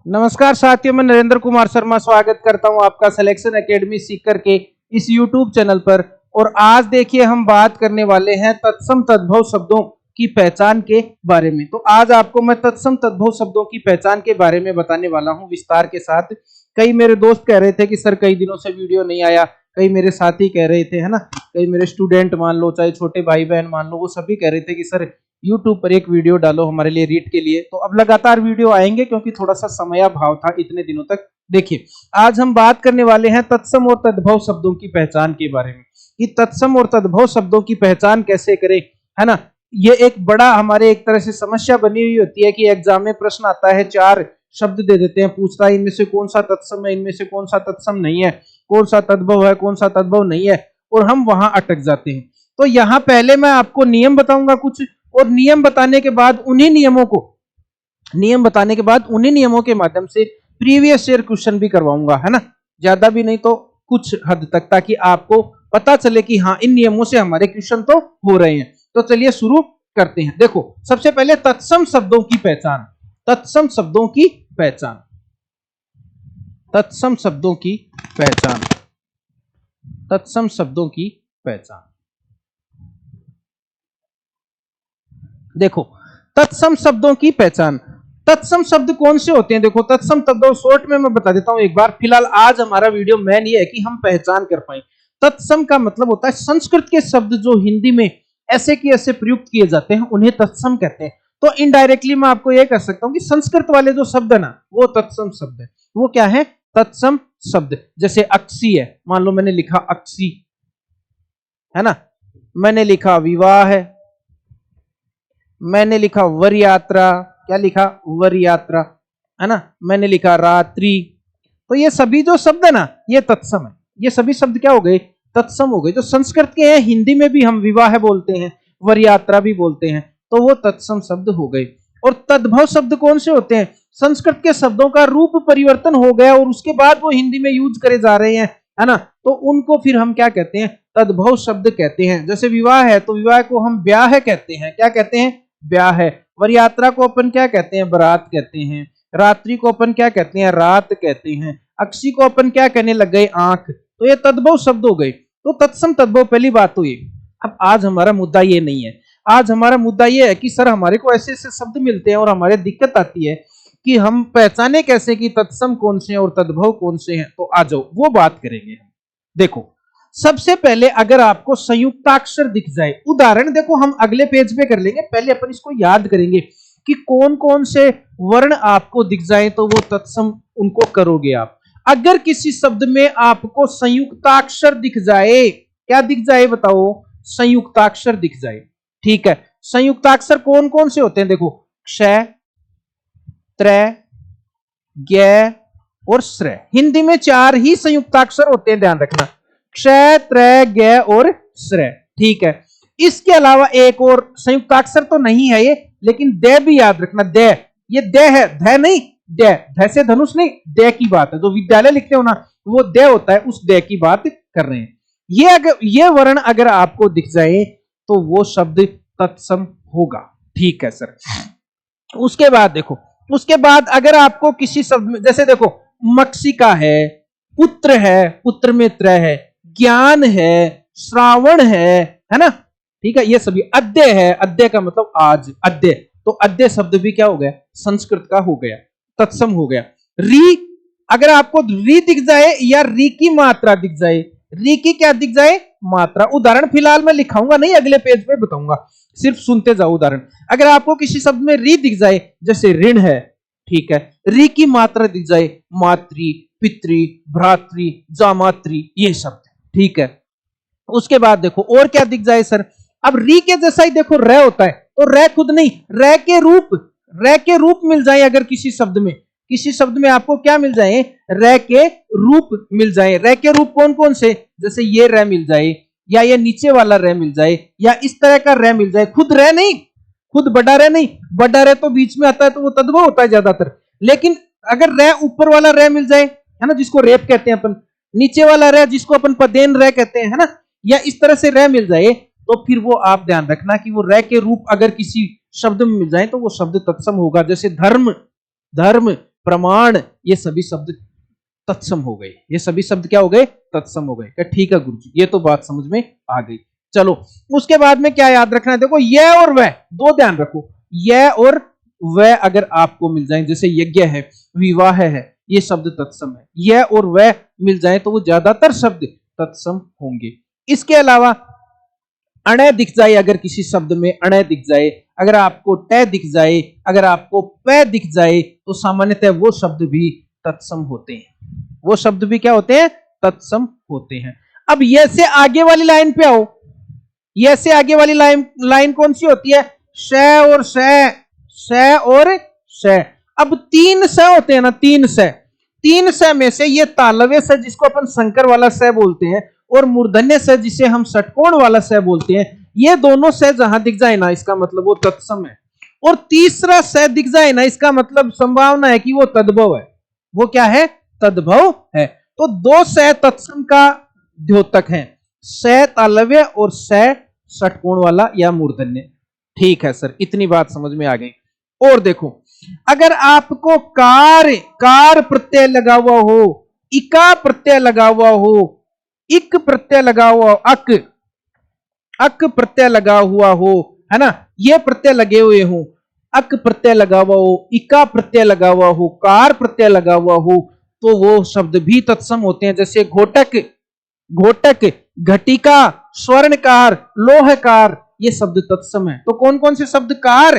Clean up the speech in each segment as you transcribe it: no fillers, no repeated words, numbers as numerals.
नमस्कार साथियों, मैं नरेंद्र कुमार शर्मा स्वागत करता हूं आपका सिलेक्शन एकेडमी सीकर के इस यूट्यूब चैनल पर। और आज देखिए हम बात करने वाले हैं तत्सम तद्भव शब्दों की पहचान के बारे में। तो आज आपको मैं तत्सम तद्भव शब्दों की पहचान के बारे में बताने वाला हूं विस्तार के साथ। कई मेरे दोस्त कह रहे थे कि सर कई दिनों से वीडियो नहीं आया, कई मेरे साथी कह रहे थे, है ना, कई मेरे स्टूडेंट मान लो, चाहे छोटे भाई बहन मान लो, वो सभी कह रहे थे कि सर YouTube पर एक वीडियो डालो हमारे लिए रीड के लिए। तो अब लगातार वीडियो आएंगे क्योंकि थोड़ा सा समयाभाव था इतने दिनों तक। देखिए आज हम बात करने वाले हैं तत्सम और तद्भव शब्दों की पहचान के बारे में कि तत्सम और तद्भव शब्दों की पहचान कैसे करें, है ना। ये एक बड़ा हमारे एक तरह से समस्या बनी हुई होती है कि एग्जाम में प्रश्न आता है, 4 शब्द दे देते हैं, पूछता है इनमें से कौन सा तत्सम है, इनमें से कौन सा तत्सम नहीं है, कौन सा तद्भव है, कौन सा तद्भव नहीं है, और हम वहां अटक जाते हैं। तो यहाँ पहले मैं आपको नियम बताऊंगा कुछ, और नियम बताने के बाद उन्हीं नियमों के माध्यम से प्रीवियस ईयर क्वेश्चन भी करवाऊंगा, है ना, ज्यादा भी नहीं तो कुछ हद तक, ताकि आपको पता चले कि हाँ इन नियमों से हमारे क्वेश्चन तो हो रहे हैं। तो चलिए शुरू करते हैं। देखो सबसे पहले तत्सम शब्दों की पहचान। तत्सम शब्दों की पहचान, तत्सम शब्दों की पहचान, तत्सम शब्दों की पहचान। देखो तत्सम शब्दों की पहचान, तत्सम शब्द कौन से होते हैं। देखो तत्सम शब्दों शॉर्ट में मैं बता देता हूं एक बार। फिलहाल आज हमारा वीडियो मेन ये है कि हम पहचान कर पाए। तत्सम का मतलब होता है संस्कृत के शब्द जो हिंदी में ऐसे की ऐसे प्रयुक्त किए जाते हैं उन्हें तत्सम कहते हैं। तो इनडायरेक्टली मैं आपको यह कह सकता हूं कि संस्कृत वाले जो शब्द है ना वो तत्सम शब्द है। वो क्या है? तत्सम शब्द। जैसे अक्सी है, मान लो मैंने लिखा अक्सी, है ना, मैंने लिखा विवाह है, मैंने लिखा वर यात्रा, क्या लिखा? वर यात्रा, है ना, मैंने लिखा रात्रि। तो ये सभी जो शब्द है ना ये तत्सम है। ये सभी शब्द क्या हो गए? तत्सम हो गए। जो संस्कृत के हैं हिंदी में भी हम विवाह बोलते हैं, वर यात्रा भी बोलते हैं, तो वो तत्सम शब्द हो गए। और तद्भव शब्द कौन से होते हैं? संस्कृत के शब्दों का रूप परिवर्तन हो गया और उसके बाद वो हिंदी में यूज करे जा रहे हैं, है ना, तो उनको फिर हम क्या कहते हैं? तद्भव शब्द कहते हैं। जैसे विवाह है तो विवाह को हम ब्याह कहते हैं। क्या कहते हैं? ब्याह है। वर यात्रा को अपन क्या कहते हैं? बारात कहते हैं। रात्रि को अपन क्या कहते हैं? रात कहते हैं। अक्षी को अपन क्या कहने लग गए? आंख। तो ये तद्भव शब्द हो गए। तो तत्सम तद्भव पहली बात तो ये। अब आज हमारा मुद्दा ये नहीं है। आज हमारा मुद्दा ये है कि सर हमारे को ऐसे ऐसे शब्द मिलते हैं और हमारे दिक्कत आती है कि हम पहचाने कैसे कि तत्सम कौन से हैं और तद्भव कौन से हैं। तो आ जाओ वो बात करेंगे हम। देखो सबसे पहले अगर आपको संयुक्ताक्षर दिख जाए, उदाहरण देखो हम अगले पेज पे कर लेंगे, पहले अपन इसको याद करेंगे कि कौन कौन से वर्ण आपको दिख जाए तो वो तत्सम उनको करोगे आप। अगर किसी शब्द में आपको संयुक्ताक्षर दिख जाए, क्या दिख जाए बताओ? संयुक्ताक्षर दिख जाए, ठीक है। संयुक्ताक्षर कौन कौन से होते हैं? देखो क्षय, त्रय, ज्ञ और श्रय। हिंदी में 4 ही संयुक्ताक्षर होते हैं, ध्यान रखना, क्षय, त्रय, ज्ञ और श्रय, ठीक है। इसके अलावा एक और संयुक्ताक्षर तो नहीं है ये, लेकिन द भी याद रखना। द, ये द है, ध नहीं, द, ध से धनुष नहीं, द की बात है। जो विद्यालय लिखते हो ना वो द होता है, उस द की बात कर रहे हैं। ये अगर ये वर्ण अगर आपको दिख जाए तो वो शब्द तत्सम होगा, ठीक है सर। उसके बाद देखो, उसके बाद अगर आपको किसी शब्द में, जैसे देखो मक्षिका है, पुत्र है, पुत्र में त्रय है, ज्ञान है, श्रावण है ना, ठीक है, ये सभी। अद्य है, अद्य का मतलब आज, अद्य, तो अद्य शब्द भी क्या हो गया? संस्कृत का हो गया, तत्सम हो गया। री, अगर आपको री दिख जाए या री की मात्रा दिख जाए, री की क्या दिख जाए? मात्रा। उदाहरण फिलहाल मैं लिखाऊंगा नहीं, अगले पेज पे बताऊंगा, सिर्फ सुनते जाओ उदाहरण। अगर आपको किसी शब्द में री दिख जाए, जैसे ऋण है, ठीक है, री की मात्रा दिख जाए, मातृ, पितृ, भ्रातृ, जामातृ, ये शब्द, ठीक है। उसके बाद देखो और क्या दिख जाए सर? अब री के जैसा ही देखो र होता है, तो र खुद नहीं, र के रूप मिल जाए। अगर किसी शब्द में आपको क्या मिल जाए? र के रूप मिल जाए। र के रूप कौन कौन से? जैसे ये र मिल जाए, या ये नीचे वाला र मिल जाए, या इस तरह का र मिल जाए। खुद र नहीं, खुद बड़ा र नहीं, बड़ा र तो बीच में आता है तो वो तद्भव होता है ज्यादातर। लेकिन अगर र ऊपर वाला र मिल जाए, है ना, जिसको रेप कहते हैं अपन, नीचे वाला र जिसको अपन पदेन र कहते हैं, है ना, या इस तरह से र मिल जाए, तो फिर वो आप ध्यान रखना कि वो र के रूप अगर किसी शब्द में मिल जाए तो वो शब्द तत्सम होगा। जैसे धर्म, धर्म प्रमाण, ये सभी शब्द तत्सम हो गए। ये सभी शब्द क्या हो गए? तत्सम हो गए। ठीक है गुरुजी, ये तो बात समझ में आ गई। चलो उसके बाद में क्या याद रखना है? देखो यह और वह, दो ध्यान रखो। यह और वह अगर आपको मिल जाए, जैसे यज्ञ है, विवाह है, ये शब्द तत्सम है। यह और वह मिल जाए तो वो ज्यादातर शब्द तत्सम होंगे। इसके अलावा अणय दिख जाए, अगर किसी शब्द में अणय दिख जाए, अगर आपको ट दिख जाए, अगर आपको प दिख जाए, तो सामान्यतः वो शब्द भी तत्सम होते हैं। वो शब्द भी क्या होते हैं? तत्सम होते हैं। अब ये से आगे वाली लाइन पे आओ। ये से आगे वाली लाइन कौन सी होती है? श और श और श। अब तीन स होते हैं ना, तीन स। तीन स में से ये तालव्य स जिसको अपन संकर वाला स बोलते हैं, और मूर्धन्य स जिसे हम षटकोण वाला स बोलते हैं, ये दोनों स जहां दिख जाए ना, इसका मतलब वो तत्सम है। और तीसरा स दिख जाए ना, इसका मतलब संभावना है कि वो तद्भव है। वो क्या है? तद्भव है। तो दो स तत्सम का द्योतक है, स तालव्य और स षटकोण वाला या मूर्धन्य। ठीक है सर, इतनी बात समझ में आ गई। और देखो, अगर आपको कार प्रत्यय लगा हुआ हो, इका प्रत्यय लगा हुआ हो, इक प्रत्यय लगा हुआ, अक प्रत्यय लगा हुआ हो, है ना, ये प्रत्यय लगे हुए हो, अक प्रत्यय लगा हुआ हो, इका प्रत्यय लगा हुआ हो, कार प्रत्यय लगा हुआ हो, तो वो शब्द भी तत्सम होते हैं। जैसे घोटक, घटिका, स्वर्णकार, लोहकार, ये शब्द तत्सम है। तो कौन कौन से शब्द? कार,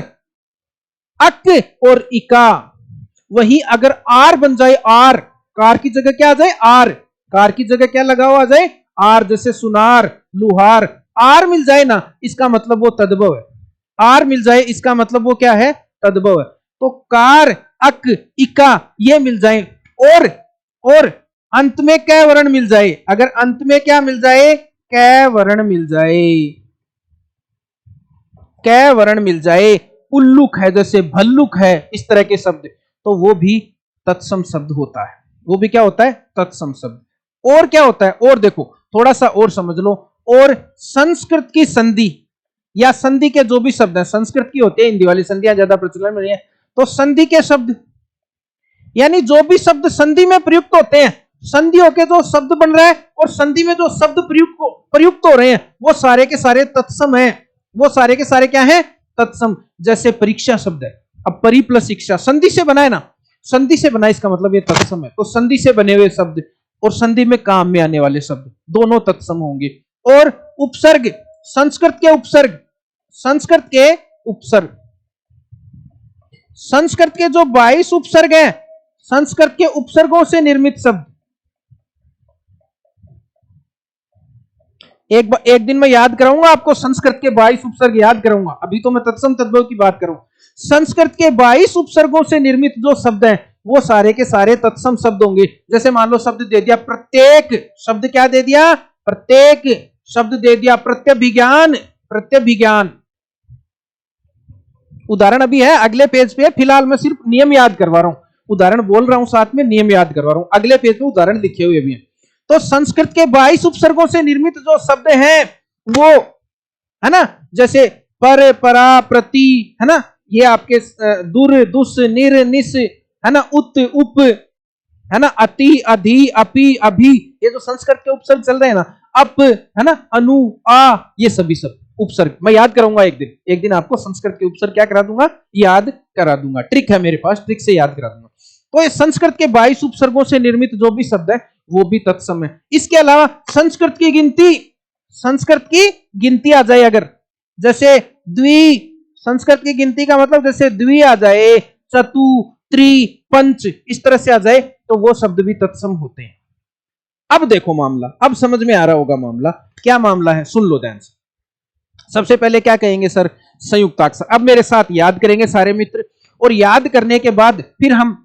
अक और इका। वही अगर आर बन जाए, आर, कार की जगह क्या आ जाए? आर। कार की जगह क्या लगा हुआ आ जाए? आर। जैसे सुनार, लुहार, आर मिल जाए ना, इसका मतलब वो तद्भव है। आर मिल जाए इसका मतलब वो क्या है? तद्भव है। तो कार, अक, इका ये मिल जाए, और अंत में कै वर्ण मिल जाए। अगर अंत में क्या मिल जाए? कै वर्ण मिल जाए, कै वर्ण मिल जाए, उल्लुक है, जैसे भल्लुक है, इस तरह के शब्द, तो वो भी तत्सम शब्द होता है। वो भी क्या होता है? तत्सम शब्द। और क्या होता है? और देखो, थोड़ा सा और समझ लो। और संस्कृत की संधि या संधि के जो भी शब्द हैं, संस्कृत की होती है, हिंदी वाली संधियां ज्यादा प्रचलन में नहीं है, तो संधि के शब्द यानी जो भी शब्द संधि में प्रयुक्त होते हैं, संधि होके जो शब्द बन रहा है और संधि में जो शब्द प्रयुक्त हो रहे हैं, वो सारे के सारे तत्सम हैं। वो सारे के सारे क्या हैं? तत्सम। जैसे परीक्षा शब्द है, अब परि प्लस शिक्षा संधि से बना है ना, संधि से बना, इसका मतलब ये तत्सम है। तो संधि से बने हुए शब्द और संधि में काम में आने वाले शब्द दोनों तत्सम होंगे। और उपसर्ग, संस्कृत के उपसर्ग, संस्कृत के जो 22 उपसर्ग हैं, संस्कृत के उपसर्गों से निर्मित शब्द, एक दिन मैं याद कराऊंगा आपको, संस्कृत के 22 उपसर्ग याद कराऊंगा। अभी तो मैं तत्सम तद्भव की बात करूं। संस्कृत के 22 उपसर्गों से निर्मित जो शब्द हैं, वो सारे के सारे तत्सम शब्द होंगे। जैसे मान लो शब्द दे दिया प्रत्येक, शब्द क्या दे दिया? प्रत्येक शब्द दे दिया, प्रत्यभिज्ञान। उदाहरण अभी है अगले पेज पे, फिलहाल मैं सिर्फ नियम याद करवा रहा हूं, उदाहरण बोल रहा हूं, साथ में नियम याद करवा रहा हूं। अगले पेज पे उदाहरण लिखे हुए भी हैं। तो संस्कृत के 22 उपसर्गों से निर्मित जो शब्द हैं, वो है ना, जैसे पर, परा, प्रति, है ना, ये आपके दुर, दुस, निर, निस, है ना, उत, उप, है ना, अति, अधि, अपि, अभि, ये जो संस्कृत के उपसर्ग चल रहे हैं ना, अप, है ना, अनु, आ, ये सभी सब उपसर्ग मैं याद कराऊंगा। एक दिन आपको संस्कृत के उपसर्ग क्या करा दूंगा? याद करा दूंगा। ट्रिक है मेरे पास, ट्रिक से याद करा दूंगा। तो ये संस्कृत के 22 उपसर्गों से निर्मित जो भी शब्द है, वो भी तत्सम है। इसके अलावा संस्कृत की गिनती आ जाए अगर, जैसे द्वि, संस्कृत की गिनती का मतलब जैसे द्वि आ जाए, चतु, त्रि, पंच, इस तरह से आ जाए, तो वो शब्द भी तत्सम होते हैं। अब देखो मामला, अब समझ में आ रहा होगा मामला। क्या मामला है? सुन लो ध्यान से। सबसे पहले क्या कहेंगे सर? संयुक्ताक्षर। अब मेरे साथ याद करेंगे सारे मित्र, और याद करने के बाद फिर हम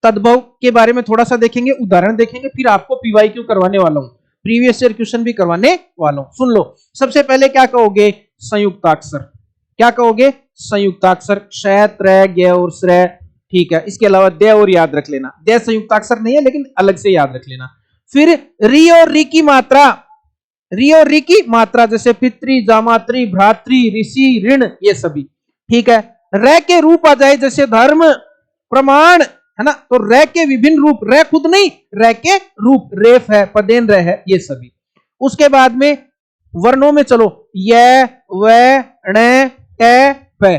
तद्भव के बारे में थोड़ा सा देखेंगे, उदाहरण देखेंगे, फिर आपको पीवाईक्यू करवाने वाला हूं, प्रीवियस ईयर क्वेश्चन भी करवाने वाला हूं। सुन लो, सबसे पहले क्या कहोगे? संयुक्ताक्षर। क्या कहोगे? संयुक्ताक्षर। क्षय, त्रय, ज्ञ और श्रेय। ठीक है, इसके अलावा दे और याद रख लेना। दे संयुक्ताक्षर नहीं है, लेकिन अलग से याद रख लेना। फिर री और री की मात्रा, री और री की मात्रा, जैसे पितृ, जामात्री, भ्रातृ, ऋषि, ऋण, ये सभी। ठीक है। र के रूप आ जाए, जैसे धर्म, प्रमाण, है ना। तो रे के विभिन्न रूप, रे खुद नहीं, रे के रूप, रेफ है, पदेन रे है, ये सभी। उसके बाद में वर्णों में चलो, ये, वे, णे, टे, पे,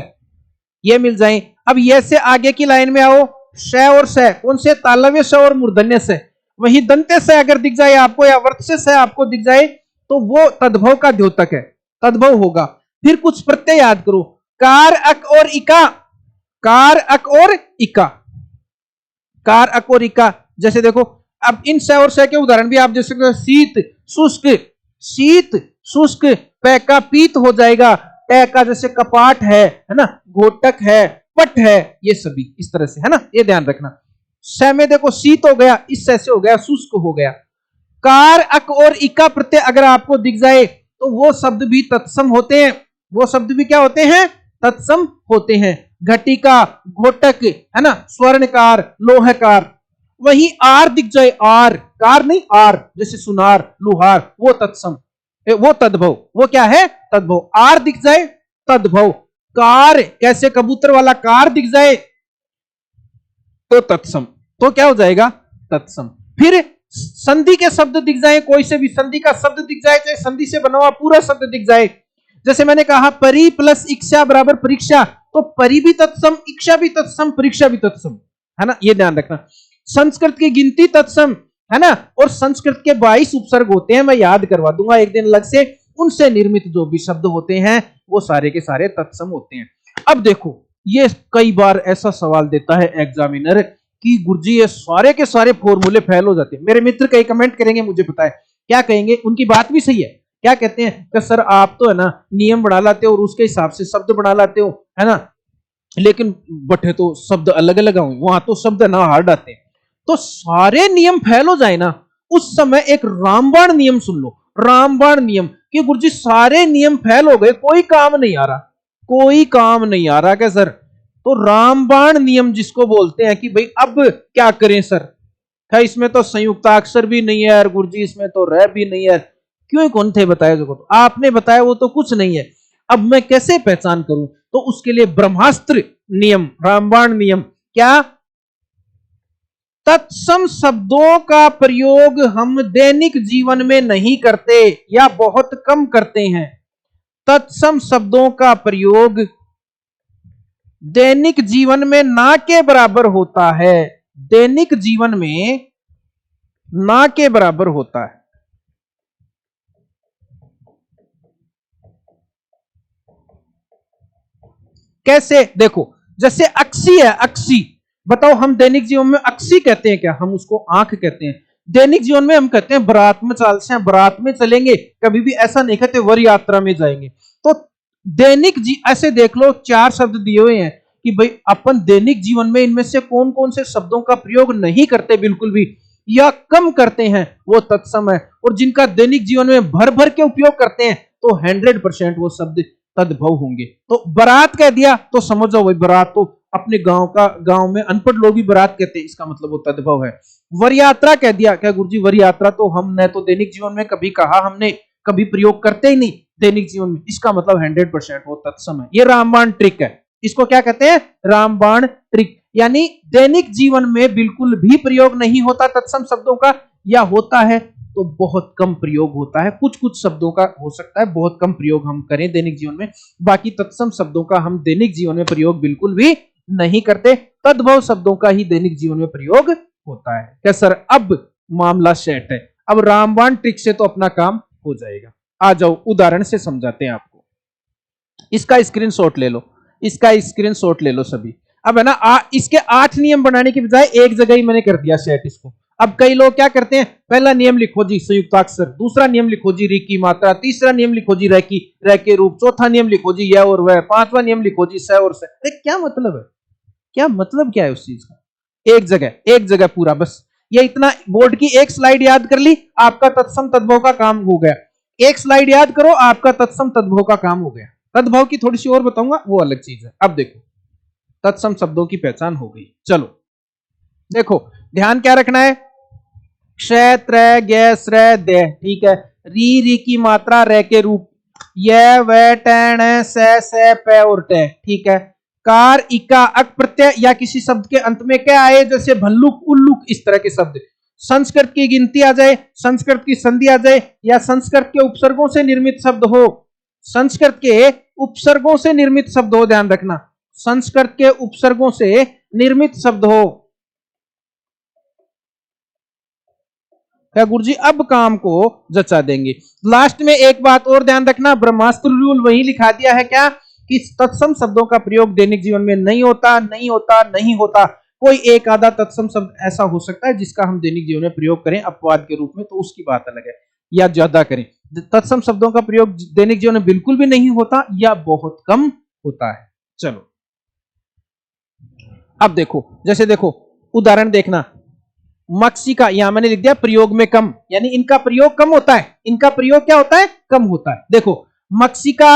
ये मिल जाए। अब ये से आगे की लाइन में आओ, श और स, कौन से, तालव्य स और मूर्धन्य से। वही दंत्य से अगर दिख जाए आपको या वर्तस्य से आपको दिख जाए तो वो तद्भव का द्योतक है, तद्भव होगा। फिर कुछ प्रत्यय याद करो, कार, अक और इका, कार, अक और इका, कार, अक और इका। जैसे देखो, अब इन स और स के उदाहरण भी आप जैसे शीत, शुष्क, शीत, शुष्क, पै का पीत हो जाएगा, टै का जैसे कपाट है ना, घोटक है, पट है, ये सभी इस तरह से, है ना, ये ध्यान रखना। स में देखो शीत हो गया, इस से हो गया शुष्क हो गया। कार, अक और इका प्रत्यय अगर आपको दिख जाए तो वो शब्द भी तत्सम होते हैं, वो शब्द भी क्या होते हैं, तत्सम होते हैं। घटिका, घोटक, है ना, स्वर्णकार, लोहकार। वही आर दिख जाए, आर, कार नहीं आर, जैसे सुनार, लुहार, वो तत्सम, वो तद्भव, वो क्या है, तद्भव। आर दिख जाए तद्भव। कार, कैसे कबूतर वाला कार दिख जाए तो तत्सम, तो क्या हो जाएगा, तत्सम। फिर संधि के शब्द दिख जाए, कोई से भी संधि का शब्द दिख जाए, चाहे संधि से बना हुआ पूरा शब्द दिख जाए। जैसे मैंने कहा परि प्लस इक्षा बराबर परीक्षा, तो परि भी तत्सम, इक्षा भी तत्सम, परीक्षा भी तत्सम, है ना, ये ध्यान रखना। संस्कृत की गिनती तत्सम, है ना, और संस्कृत के 22 उपसर्ग होते हैं, मैं याद करवा दूंगा एक दिन अलग से। उनसे निर्मित जो भी शब्द होते हैं वो सारे के सारे तत्सम होते हैं। अब देखो, ये कई बार ऐसा सवाल देता है एग्जामिनर कि गुरुजी ये सारे के सारे फॉर्मूले फेल हो जाते हैं। मेरे मित्र कई कमेंट करेंगे, मुझे पता है क्या कहेंगे, उनकी बात भी सही है। क्या कहते हैं कि सर आप तो है ना नियम बना लाते हो और उसके हिसाब से शब्द बना लाते हो, है ना, लेकिन बटे तो शब्द अलग अलग होंगे, वहां तो शब्द ना हार्ड आते हैं। तो सारे नियम फेल हो जाए ना, उस समय एक रामबाण नियम सुन लो, रामबाण नियम, कि गुरुजी सारे नियम फेल हो गए, कोई काम नहीं आ रहा, कोई काम नहीं आ रहा क्या सर, तो रामबाण नियम जिसको बोलते हैं कि भाई अब क्या करें सर, क्या इसमें तो संयुक्ताक्षर भी नहीं है यार गुरुजी, इसमें तो रह भी नहीं है, क्यों, कौन थे बताया जो, तो आपने बताया वो तो कुछ नहीं है, अब मैं कैसे पहचान करूं, तो उसके लिए ब्रह्मास्त्र नियम, रामबाण नियम, क्या, तत्सम शब्दों का प्रयोग हम दैनिक जीवन में नहीं करते या बहुत कम करते हैं। तत्सम शब्दों का प्रयोग दैनिक जीवन में ना के बराबर होता है, दैनिक जीवन में ना के बराबर होता है। कैसे, देखो, जैसे अक्सी है, अक्सी, बताओ हम दैनिक जीवन में अक्सी कहते हैं क्या, हम उसको आंख कहते हैं। दैनिक जीवन में हम कहते हैं बारात में चलते हैं, बारात में चलेंगे, कभी भी ऐसा नहीं कहते वर यात्रा में जाएंगे। तो दैनिक ऐसे देख लो 4 शब्द दिए हुए हैं कि भाई अपन दैनिक जीवन में इनमें से कौन कौन से शब्दों का प्रयोग नहीं करते बिल्कुल भी या कम करते हैं, वो तत्सम है। और जिनका दैनिक जीवन में भर भर के उपयोग करते हैं तो 100% वो शब्द तद्भव होंगे। तो बारात कह दिया तो समझ जाओ भाई बारात तो अपने गांव में अनपढ़ लोग भी बारात कहते हैं, इसका मतलब वो तद्भव है। वर यात्रा कह दिया, क्या गुरुजी वर यात्रा तो हमने तो दैनिक जीवन में कभी कहा, हमने कभी प्रयोग करते ही नहीं दैनिक जीवन में, इसका मतलब 100% वो तत्सम है। ये रामबाण ट्रिक है, इसको क्या कहते हैं, रामबाण ट्रिक, यानी दैनिक जीवन में बिल्कुल भी प्रयोग नहीं होता तत्सम शब्दों का, या होता है तो बहुत कम प्रयोग होता है, कुछ कुछ शब्दों का हो सकता है बहुत कम प्रयोग हम करें दैनिक जीवन में, बाकी तत्सम शब्दों का हम दैनिक जीवन में प्रयोग बिल्कुल भी नहीं करते, तद्भव शब्दों का ही दैनिक जीवन में प्रयोग होता है। क्या सर अब मामला सेट है, अब रामबाण ट्रिक से तो अपना काम हो जाएगा। आ जाओ उदाहरण से समझाते हैं आपको, इसका स्क्रीनशॉट ले लो, इसका स्क्रीनशॉट ले लो सभी। अब है ना इसके 8 नियम बनाने की बजाय एक जगह ही मैंने कर दिया सेट इसको। अब कई लोग क्या करते हैं, पहला नियम लिखो जी संयुक्ताक्षर, दूसरा नियम लिखो जी री की मात्रा, तीसरा नियम लिखो जी रह के रूप, चौथा नियम लिखो जी यह और वह, पांचवा नियम लिखो जी स और स। क्या मतलब है, क्या मतलब क्या है उस चीज का, एक जगह पूरा, बस ये इतना, बोर्ड की एक स्लाइड याद कर ली आपका तत्सम तद्भव का काम हो गया, एक स्लाइड याद करो आपका तत्सम तद्भव का काम हो गया। तद्भव की थोड़ी सी और बताऊंगा, वो अलग चीज है। अब देखो तत्सम शब्दों की पहचान हो गई, चलो देखो ध्यान क्या रखना है, क्षेत्र गैस दे, ठीक है, री की मात्रा रह के रूप, य व टैण से पे और टे, ठीक है, कार, इका, अक प्रत्यय या किसी शब्द के अंत में क्या आए, जैसे भल्लुक, उल्लुक, इस तरह के शब्द। संस्कृत की गिनती आ जाए, संस्कृत की संधि आ जाए, या संस्कृत के उपसर्गों से निर्मित शब्द हो, संस्कृत के उपसर्गों से निर्मित शब्द हो, ध्यान रखना, संस्कृत के उपसर्गों से निर्मित शब्द हो। क्या गुरुजी अब काम को जचा देंगे। लास्ट में एक बात और ध्यान रखना, ब्रह्मास्त्र रूल वही लिखा दिया है क्या कि तत्सम शब्दों का प्रयोग दैनिक जीवन में नहीं होता, नहीं होता, नहीं होता। कोई एक आधा तत्सम शब्द ऐसा हो सकता है जिसका हम दैनिक जीवन में प्रयोग करें अपवाद के रूप में, तो उसकी बात अलग है, या ज्यादा करें। तत्सम शब्दों का प्रयोग दैनिक जीवन में बिल्कुल भी नहीं होता या बहुत कम होता है। चलो अब देखो, जैसे देखो उदाहरण देखना, मक्षिका, यहां मैंने लिख दिया प्रयोग में कम, यानी इनका प्रयोग कम होता है, इनका प्रयोग क्या होता है, कम होता है। देखो मक्षिका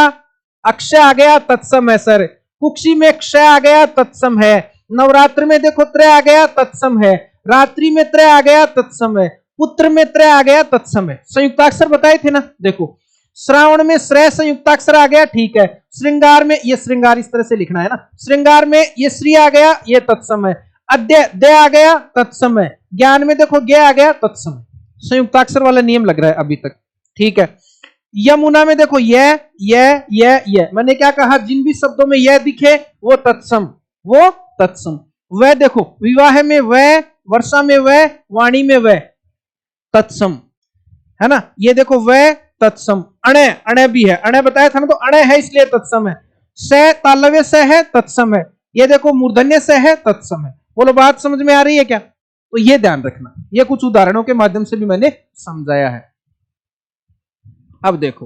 अक्षय आ गया, तत्सम है सर। कुक्षी में क्षय आ गया, तत्सम है। नवरात्र में देखो त्रय आ गया, तत्सम है। रात्रि में त्रय आ गया, तत्सम है। पुत्र में त्रय आ गया, तत्सम है। संयुक्ताक्षर बताए थे ना, देखो श्रावण में श्रेय संयुक्ताक्षर आ गया, ठीक है। श्रृंगार में, ये श्रृंगार इस तरह से लिखना है ना, श्रृंगार में ये श्री आ गया, ये तत्सम है। अद्य दे आ गया, तत्सम है। ज्ञान में देखो गे आ गया, तत्सम है। संयुक्ताक्षर वाला नियम लग रहा है अभी तक, ठीक है। यमुना में देखो ये मैंने क्या कहा, जिन भी शब्दों में यह दिखे वो तत्सम, वो तत्सम। वह देखो विवाह में वह, वर्षा में वह, वाणी में वह, तत्सम है ना। ये देखो वह तत्सम। अणे, अणे भी है, अणे बताया था ना, तो अणे है इसलिए तत्सम है। स तालव्य से है, तत्सम है। ये देखो मूर्धन्य से है, तत्सम है। बोलो बात समझ में आ रही है क्या। तो ये ध्यान रखना, ये कुछ उदाहरणों के माध्यम से भी मैंने समझाया है। अब देखो,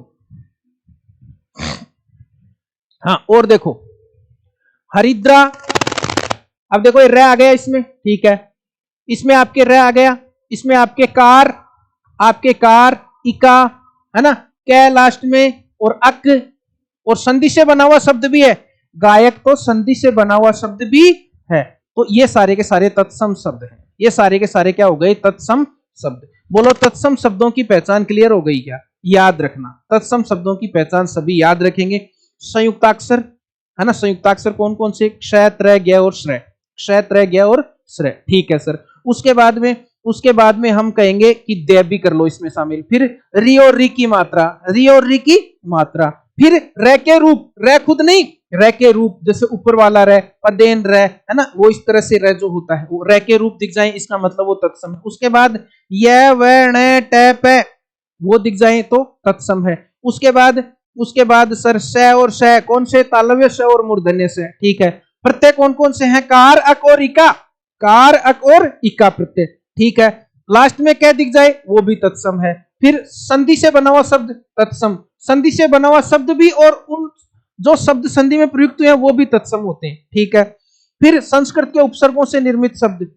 हाँ और देखो हरिद्रा, अब देखो ये र आ गया इसमें, ठीक है। इसमें आपके र आ गया, इसमें आपके कार, इका है ना, कै लास्ट में, और अक, और संधि से बना हुआ शब्द भी है। गायक तो संधि से बना हुआ शब्द भी है। तो ये सारे के सारे तत्सम शब्द हैं, ये सारे के सारे क्या हो गए, तत्सम शब्द। बोलो तत्सम शब्दों की पहचान क्लियर हो गई क्या। याद रखना, तत्सम शब्दों की पहचान सभी याद रखेंगे। संयुक्ताक्षर है ना, संयुक्ताक्षर कौन कौन से, क्षय, त्रय, ज्ञ और श्रेय, क्षय, त्रय, ज्ञ और श्रेय, ठीक है सर। उसके बाद में हम कहेंगे कि दे भी कर लो इसमें शामिल। फिर री और री की मात्रा, री और री की मात्रा। फिर रे के रूप, रे खुद नहीं, रे के रूप, जैसे ऊपर वाला रे, पदेन रे है ना, वो इस तरह से रे जो होता है वो रे के रूप दिख जाए, इसका मतलब वो तत्सम है। उसके बाद य व ण ट प वो दिख जाए तो तत्सम है। उसके बाद सर श और श कौन से, तालव्य श और मूर्धन्य से, ठीक है। प्रत्यय कौन कौन से हैं, कार, अक और इका, कार, अक और इका प्रत्यय, ठीक है। लास्ट में क्या दिख जाए, वो भी तत्सम है। फिर संधि से बना हुआ शब्द तत्सम, संधि से बना हुआ शब्द भी और उन जो शब्द संधि में प्रयुक्त हुए हैं वो भी तत्सम होते हैं, ठीक है। फिर संस्कृत के उपसर्गों से निर्मित शब्द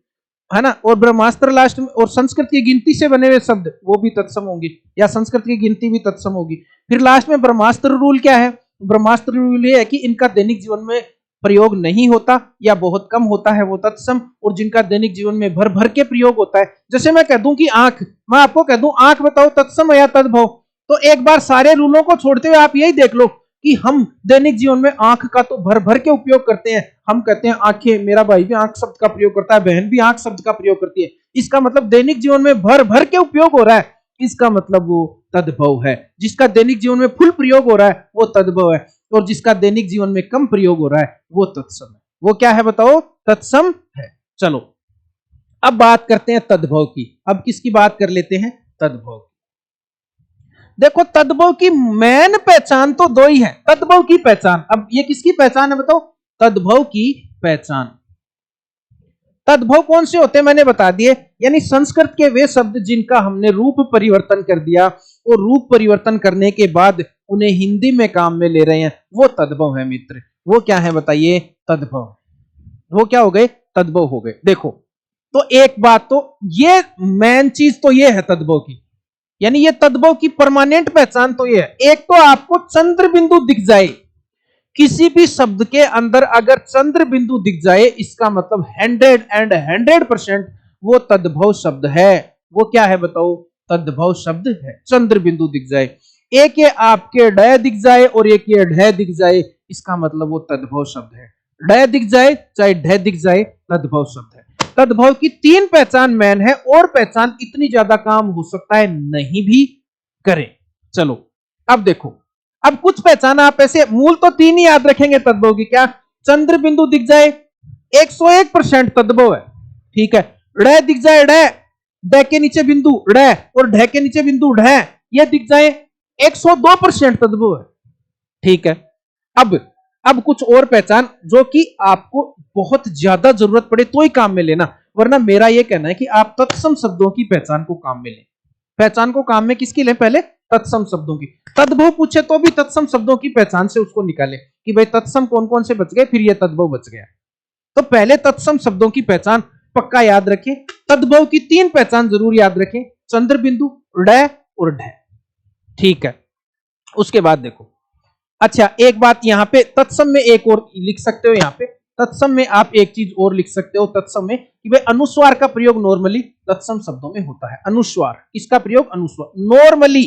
है ना, और ब्रह्मास्त्र लास्ट में, और संस्कृत की गिनती से बने हुए शब्द वो भी तत्सम होंगे, या संस्कृत की गिनती भी तत्सम होगी। फिर लास्ट में ब्रह्मास्त्र रूल क्या है, ब्रह्मास्त्र रूल ये है कि इनका दैनिक जीवन में प्रयोग नहीं होता या बहुत कम होता है वो तत्सम, और जिनका दैनिक जीवन में भर भर के प्रयोग होता है, जैसे मैं कह दूं कि आंख, मैं आपको कह दूं आंख बताओ तत्सम या तद्भव, तो एक बार सारे रूलों को छोड़ते हुए आप यही देख लो कि हम दैनिक जीवन में आंख का तो भर भर के उपयोग करते हैं। हम कहते हैं आंखें, मेरा भाई भी आंख शब्द का प्रयोग करता है, बहन भी आंख शब्द का प्रयोग करती है। इसका मतलब दैनिक जीवन में भर भर के उपयोग हो रहा है, इसका मतलब वो तद्भव है। जिसका दैनिक जीवन में फुल प्रयोग हो रहा है वो तद्भव है, और जिसका दैनिक जीवन में कम प्रयोग हो रहा है वो तत्सम है। वो क्या है बताओ, तत्सम है। चलो अब बात करते हैं तद्भव की। अब किसकी बात कर लेते हैं, तद्भव। देखो तद्भव की मेन पहचान तो दो ही है, तद्भव की पहचान। अब ये किसकी पहचान है बताओ, तद्भव की पहचान। तद्भव कौन से होते हैं मैंने बता दिए, यानी संस्कृत के वे शब्द जिनका हमने रूप परिवर्तन कर दिया, और रूप परिवर्तन करने के बाद उन्हें हिंदी में काम में ले रहे हैं, वो तद्भव है मित्र। वो क्या है बताइए, तद्भव। वो क्या हो गए, तद्भव हो गए। देखो तो एक बात तो ये मेन चीज तो ये है तद्भव की, यानी ये तद्भव की परमानेंट पहचान तो ये है। एक तो आपको चंद्र बिंदु दिख जाए, किसी भी शब्द के अंदर अगर चंद्र बिंदु दिख जाए, इसका मतलब 100% वो तद्भव शब्द है। वो क्या है बताओ, तद्भव शब्द है। चंद्र बिंदु दिख जाए, एक ये आपके ढ दिख जाए और एक ये ढ दिख जाए, इसका मतलब वो तद्भव शब्द है। ड दिख जाए चाहे ढ दिख जाए, तद्भव शब्द है। तद्भव की 3 पहचान मैन है, और पहचान इतनी ज्यादा काम हो सकता है नहीं भी करें। चलो अब देखो, अब कुछ पहचान आप ऐसे, मूल तो 3 ही याद रखेंगे तद्भव की। क्या? चंद्र बिंदु दिख जाए 101% तद्भव है, ठीक है। ड़ दिख जाए, ड के नीचे बिंदु ड़ और ढ के नीचे बिंदु ढ, ये दिख जाए 102% तद्भव है, ठीक है। अब कुछ और पहचान जो कि आपको बहुत ज्यादा जरूरत पड़े तो ही काम में लेना, वरना मेरा यह कहना है कि आप तत्सम शब्दों की पहचान को काम में लें। पहचान को काम में किसकी लें? पहले तत्सम शब्दों की। तद्भव पूछे तो भी तत्सम शब्दों की पहचान से उसको निकाले कि भाई तत्सम कौन कौन से बच गए, फिर ये तद्भव बच गया। तो पहले तत्सम शब्दों की पहचान पक्का याद रखें, तद्भव की 3 पहचान जरूर याद रखें, चंद्र बिंदु, ड़ और ढ, ठीक है। उसके बाद देखो, अच्छा एक बात यहां पे तत्सम में एक और लिख सकते हो, यहां पे तत्सम में आप एक चीज और लिख सकते हो तत्सम में, कि भाई अनुस्वार का प्रयोग नॉर्मली तत्सम शब्दों में होता है। अनुस्वार, इसका प्रयोग अनुस्वार नॉर्मली,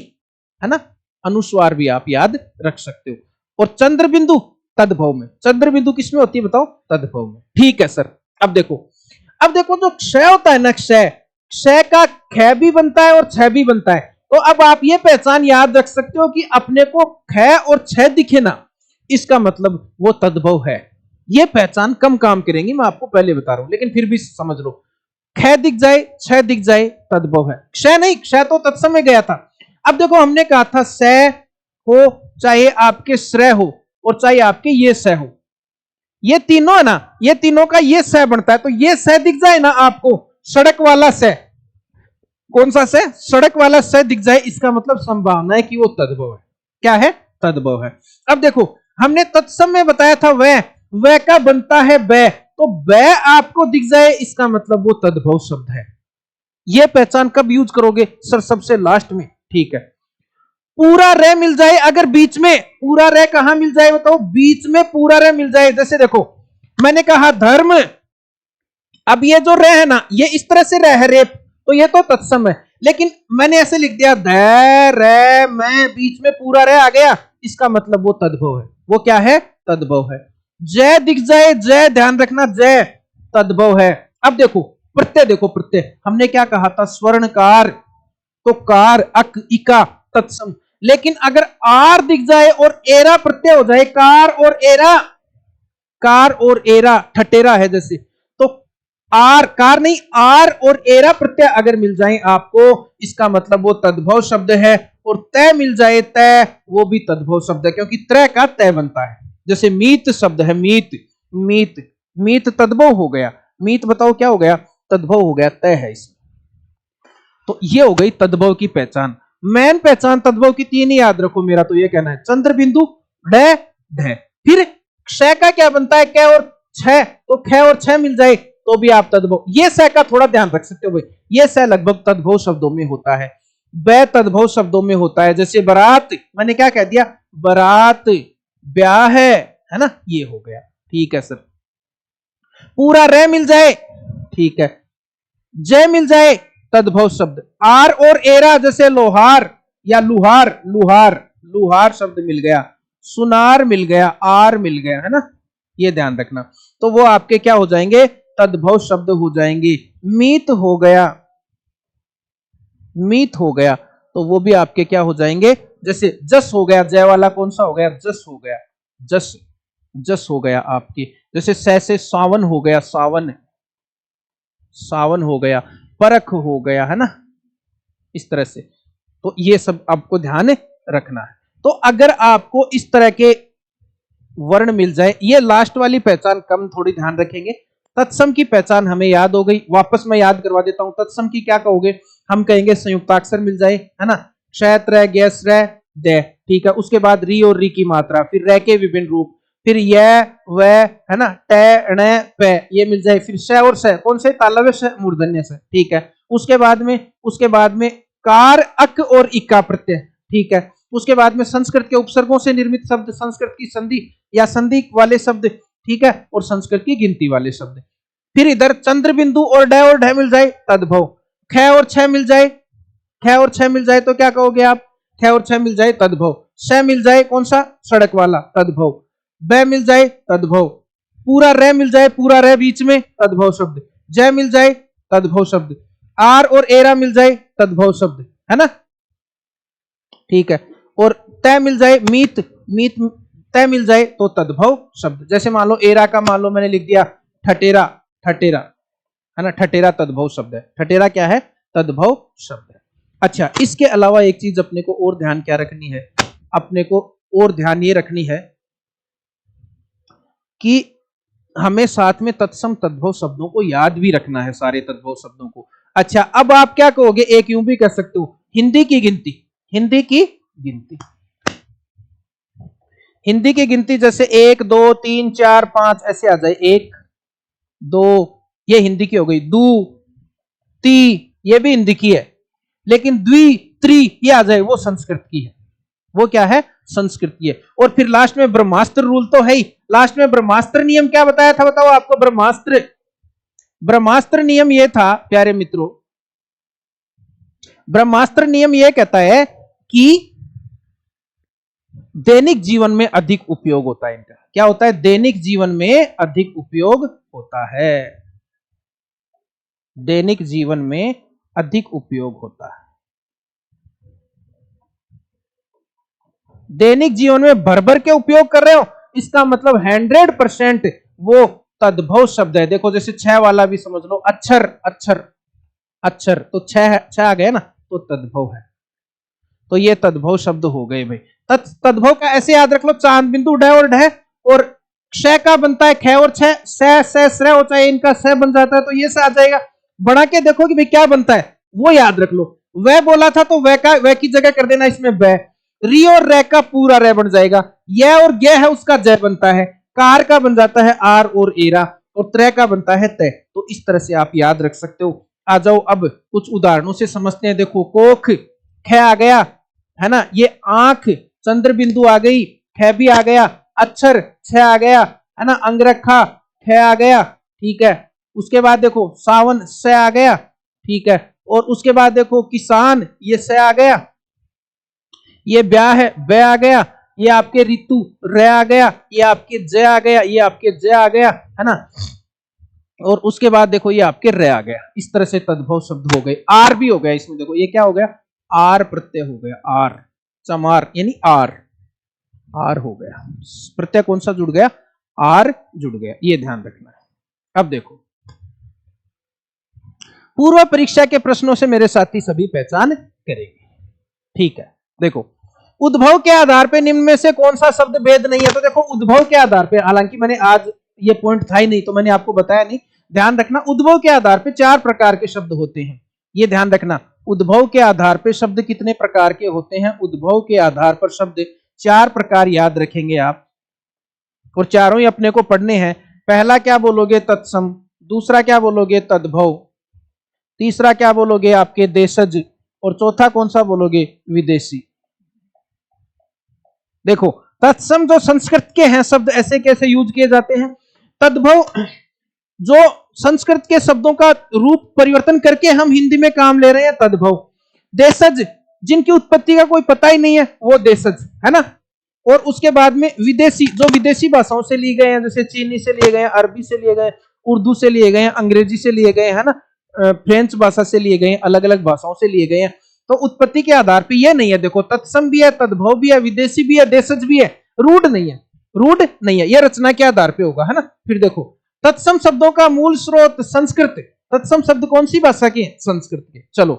है ना, अनुस्वार भी आप याद रख सकते हो। और चंद्र बिंदु तद्भव में, चंद्र बिंदु किसमें होती है बताओ? तद्भव में, ठीक है सर। अब देखो जो क्षय होता है ना, क्षय का ख भी बनता है और छ भी बनता है। तो अब आप ये पहचान याद रख सकते हो कि अपने को ख और छ दिखे ना, इसका मतलब वो तद्भव है। ये पहचान कम काम करेंगी, मैं आपको पहले बता रहा हूं, लेकिन फिर भी समझ लो। ख दिख जाए, छ दिख जाए, तद्भव है। क्षय नहीं, क्षय तो तत्सम में गया था। अब देखो हमने कहा था स हो, चाहे आपके श्रय हो और चाहे आपके ये स हो, ये तीनों है ना, ये तीनों का ये स बनता है। तो ये स दिख जाए ना आपको, सड़क वाला स, कौन सा स? सड़क वाला स दिख जाए, इसका मतलब संभावना है कि वो तद्भव है। क्या है? तद्भव है। अब देखो हमने तत्सम में बताया था वह का बनता है ब, तो ब आपको दिख जाए, इसका मतलब वो तद्भव शब्द है। ये पहचान कब यूज करोगे सर? सबसे लास्ट में, ठीक है। पूरा रे मिल जाए, अगर बीच में पूरा रे कहां मिल जाए बताओ? बीच में पूरा रे मिल जाए। जैसे देखो मैंने कहा धर्म, अब ये जो रे है ना, ये इस तरह से रे है रेप, तो ये तो तत्सम है। लेकिन मैंने ऐसे लिख दिया ध रे मैं, बीच में पूरा रे आ गया, इसका मतलब वो तद्भव है। वो क्या है? तद्भव है। जय दिख जाए, जय ध्यान रखना, जय तद्भव है। अब देखो प्रत्यय, देखो प्रत्यय हमने क्या कहा था? स्वर्णकार, तो कार अक इका तत्सम। लेकिन अगर आर दिख जाए और एरा प्रत्यय हो जाए, कार और एरा, कार और एरा ठटेरा है जैसे, तो आर, कार नहीं आर और एरा प्रत्यय अगर मिल जाए आपको, इसका मतलब वो तद्भव शब्द है। और तय मिल जाए, तय, वो भी तद्भव शब्द है, क्योंकि त्रय का तय बनता है। जैसे मीत शब्द है, मीत, मीत, मीत तद्भव हो गया। मीत बताओ क्या हो गया? तद्भव हो गया, तय है इसमें। तो ये हो गई तद्भव की पहचान। मैन पहचान तद्भव की 3 ही याद रखो, मेरा तो ये कहना है। चंद्र बिंदु, ढ, ढ। फिर क्षय का क्या बनता है? क और छ, तो ख और छ मिल जाए तो भी आप तद्भव। ये स का थोड़ा ध्यान रख सकते हो भाई, ये स लगभग तद्भव शब्दों में होता है, ब तद्भव शब्दों में होता है। जैसे बारात, मैंने क्या कह दिया? बारात, ब्याह है ना, ये हो गया, ठीक है सर। पूरा रे मिल जाए, ठीक है, जय मिल जाए, तद्भव शब्द। आर और एरा, जैसे लोहार या लुहार, लुहार, लुहार शब्द मिल गया, सुनार मिल गया, आर मिल गया, है ना, ये ध्यान रखना। तो वो आपके क्या हो जाएंगे? तद्भव शब्द हो जाएंगे। मीत हो गया, मीत हो गया, तो वो भी आपके क्या हो जाएंगे? जैसे जस हो गया, जय वाला कौन सा हो गया? जस हो गया, जस, जस हो गया आपके। जैसे से सावन हो गया, सावन, सावन हो गया, परख हो गया, है ना, इस तरह से। तो ये सब आपको ध्यान रखना है। तो अगर आपको इस तरह के वर्ण मिल जाए, ये लास्ट वाली पहचान कम थोड़ी ध्यान रखेंगे। तत्सम की पहचान हमें याद हो गई, वापस मैं याद करवा देता हूं। तत्सम की क्या कहोगे? हम कहेंगे संयुक्ताक्षर मिल जाए, है ना, क्षेत्र, गैसर, द, ठीक है। उसके बाद री और री की मात्रा, फिर रे के विभिन्न रूप, फिर यह व, है ना, ट, ण, प, ये मिल जाए। फिर श और स, कौन से? तालव्य स, मूर्धन्य स, ठीक है। उसके बाद में कार, अक और इक्का प्रत्यय, ठीक है। उसके बाद में संस्कृत के उपसर्गों से निर्मित शब्द, संस्कृत की संधि या संधि वाले शब्द, ठीक है, और संस्कृत की गिनती वाले शब्द। फिर इधर चंद्र बिंदु और ढ मिल जाए, तद्भव। ख और छ मिल जाए, ख और छ मिल जाए तो क्या कहोगे आप? ख और छ मिल जाए, तद्भव। स मिल जाए, कौन सा? सड़क वाला, तद्भव। ब मिल जाए, तद्भव। पूरा रे मिल जाए, पूरा रे बीच में, तद्भव शब्द। जय मिल जाए, तद्भव शब्द। आर और एरा मिल जाए, तद्भव शब्द, है ना? ठीक है। और तय मिल जाए, मीत मीत तय मिल जाए तो तद्भव शब्द। जैसे मान लो एरा का मान लो मैंने लिख दिया ठटेरा, ठटेरा, है ना? ठटेरा तद्भव शब्द है। ठटेरा क्या है? तद्भव शब्द है। अच्छा, इसके अलावा एक चीज अपने को और ध्यान क्या रखनी है? अपने को और ध्यान ये रखनी है कि हमें साथ में तत्सम तद्भव शब्दों को याद भी रखना है, सारे तद्भव शब्दों को। अच्छा, अब आप क्या कहोगे? एक यूं भी कर सकते हो, हिंदी की गिनती। हिंदी की गिनती, हिंदी की गिनती जैसे 1 2 3 4 5 ऐसे आ जाए। 1 2 ये हिंदी की हो गई। दू ती ये भी हिंदी की है, लेकिन द्वि त्रि ये आ जाए, वो संस्कृत की है। वो क्या है? संस्कृत की है। और फिर लास्ट में ब्रह्मास्त्र रूल तो है ही। लास्ट में ब्रह्मास्त्र नियम क्या बताया था? बताओ आपको। ब्रह्मास्त्र, ब्रह्मास्त्र नियम ये था प्यारे मित्रों, ब्रह्मास्त्र नियम ये कहता है कि दैनिक जीवन में अधिक उपयोग होता है इनका। क्या होता है? दैनिक जीवन में अधिक उपयोग होता है। दैनिक जीवन में अधिक उपयोग होता है। दैनिक जीवन में भर भर के उपयोग कर रहे हो, इसका मतलब 100% वो तद्भव शब्द है। देखो जैसे 6 वाला भी समझ लो, अक्षर अक्षर अक्षर, तो 6 आ गया ना, तो तद्भव है। तो ये तद्भव शब्द हो गए भाई। तद्भव का ऐसे याद रख लो, चांद बिंदु ढ और ढ, और क्ष का बनता है ख और छ, श्र हो चाहे इनका स बन जाता है, तो ये से आ जाएगा। बढ़ा के देखो कि भाई क्या बनता है, वो याद रख लो। वह बोला था तो वह की जगह कर देना इसमें ब। री और रे का पूरा रे बन जाएगा। यह और गे है उसका जय बनता है। कार का बन जाता है आर और एरा, और त्रय का बनता है तय। तो इस तरह से आप याद रख सकते हो। आ जाओ अब कुछ उदाहरणों से समझते हैं। देखो कोख ख आ गया, है ना? ये आंख चंद्र बिंदु आ गई, ख भी आ गया। अक्षर छ आ गया, है ना? अंगरखा ख आ गया, ठीक है। उसके बाद देखो सावन स आ गया, ठीक है। और उसके बाद देखो किसान, ये स आ गया। ये ब्याह है, ब आ गया। ये आपके ऋतु र आ गया। ये आपके ज आ गया। ये आपके ज आ गया, है ना? और उसके बाद देखो ये आपके र आ गया। इस तरह से तद्भव शब्द हो गए। आर भी हो गया इसमें। देखो ये क्या हो गया? आर प्रत्यय हो गया। आर चमार यानी आर, आर हो गया। प्रत्यय कौन सा जुड़ गया? आर जुड़ गया। ये ध्यान रखना है। अब देखो पूर्व परीक्षा के प्रश्नों से मेरे साथी सभी पहचान करेंगे, ठीक है। देखो उद्भव के आधार पे निम्न में से कौन सा शब्द भेद नहीं है? तो देखो उद्भव के आधार पे, हालांकि मैंने आज ये पॉइंट था ही नहीं तो मैंने आपको बताया नहीं, ध्यान रखना। उद्भव के आधार पे 4 प्रकार के शब्द होते हैं, ये ध्यान रखना। उद्भव के आधार पे शब्द कितने प्रकार के होते हैं? उद्भव के आधार पर शब्द 4 प्रकार याद रखेंगे आप, और चारों ही अपने को पढ़ने हैं। पहला क्या बोलोगे? तत्सम। दूसरा क्या बोलोगे? तद्भव। तीसरा क्या बोलोगे? आपके देशज। और चौथा कौन सा बोलोगे? विदेशी। देखो तत्सम जो संस्कृत के हैं शब्द, ऐसे कैसे यूज किए जाते हैं। तद्भव जो संस्कृत के शब्दों का रूप परिवर्तन करके हम हिंदी में काम ले रहे हैं, तद्भव। देशज जिनकी उत्पत्ति का कोई पता ही नहीं है, वो देशज, है ना? और उसके बाद में विदेशी, जो विदेशी भाषाओं से लिए गए हैं, जैसे चीनी से लिए गए, अरबी से लिए गए, उर्दू से लिए गए, अंग्रेजी से लिए गए, है ना? फ्रेंच भाषा से लिए गए, अलग अलग भाषाओं से लिए गए हैं। तो उत्पत्ति के आधार पे ये नहीं है। देखो तत्सम भी है, तद्भव भी है, विदेशी भी है, देशज भी है। रूढ़ नहीं है, रूढ़ नहीं है। ये रचना के आधार पे होगा, है ना? फिर देखो तत्सम शब्दों का मूल स्रोत संस्कृत। तत्सम शब्द कौन सी भाषा के? संस्कृत के। चलो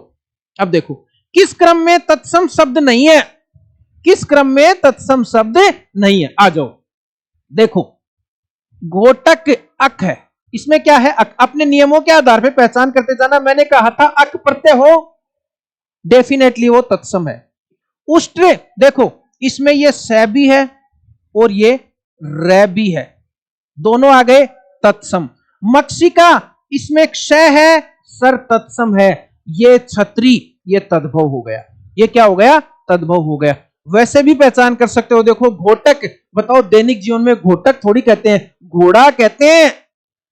अब देखो किस क्रम में तत्सम शब्द नहीं है, किस क्रम में तत्सम शब्द नहीं है। आ जाओ देखो घोटक अक है, इसमें क्या है? अक। अपने नियमों के आधार पे पहचान करते जाना। मैंने कहा था अक प्रत्यय हो, डेफिनेटली वो तत्सम है। उष्ट्र देखो इसमें ये स भी है और ये र भी है, दोनों आ गए तत्सम। मक्षिका इसमें क्ष है, सर तत्सम है। ये छत्री, ये तद्भव हो गया। ये क्या हो गया? तद्भव हो गया। वैसे भी पहचान कर सकते हो। देखो घोटक, बताओ दैनिक जीवन में घोटक थोड़ी कहते हैं, घोड़ा कहते हैं।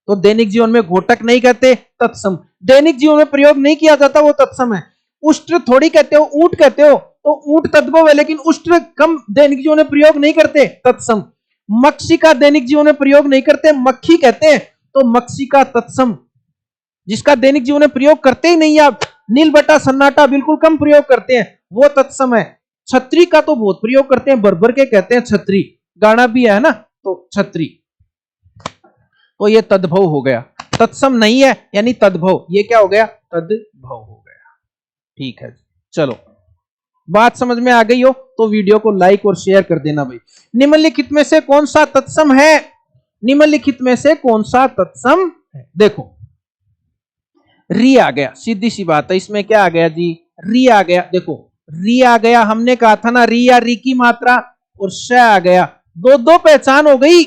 तो दैनिक जीवन में घोटक नहीं कहते, तत्सम। दैनिक जीवन में प्रयोग नहीं किया जाता, वो तत्सम है। उष्ट्र थोड़ी कहते हो, ऊंट कहते हो, तो ऊंट तद्भव है, लेकिन उष्ट्र कम दैनिक जीवन में प्रयोग नहीं करते, तत्सम। मक्षिका दैनिक जीवन में प्रयोग नहीं करते, मक्खी कहते हैं, तो मक्षिका तत्सम। जिसका दैनिक जीवन में प्रयोग करते ही नहीं आप, नील बटा सन्नाटा बिल्कुल कम प्रयोग करते हैं, वो तत्सम है। छतरी का तो बहुत प्रयोग करते हैं, भर के कहते हैं छतरी, गाना भी है ना, तो छतरी, तो ये तद्भव हो गया। तत्सम नहीं है यानी तद्भव, ये क्या हो गया, तद्भव हो गया। ठीक है, चलो बात समझ में आ गई हो तो वीडियो को लाइक और शेयर कर देना भाई। निम्नलिखित में से कौन सा तत्सम है, निम्नलिखित में से कौन सा तत्सम है? देखो री आ गया, सीधी सी बात है, इसमें क्या आ गया जी, री आ गया। देखो री आ गया, हमने कहा था ना री या री की मात्रा, और श आ गया, दो दो पहचान हो गई,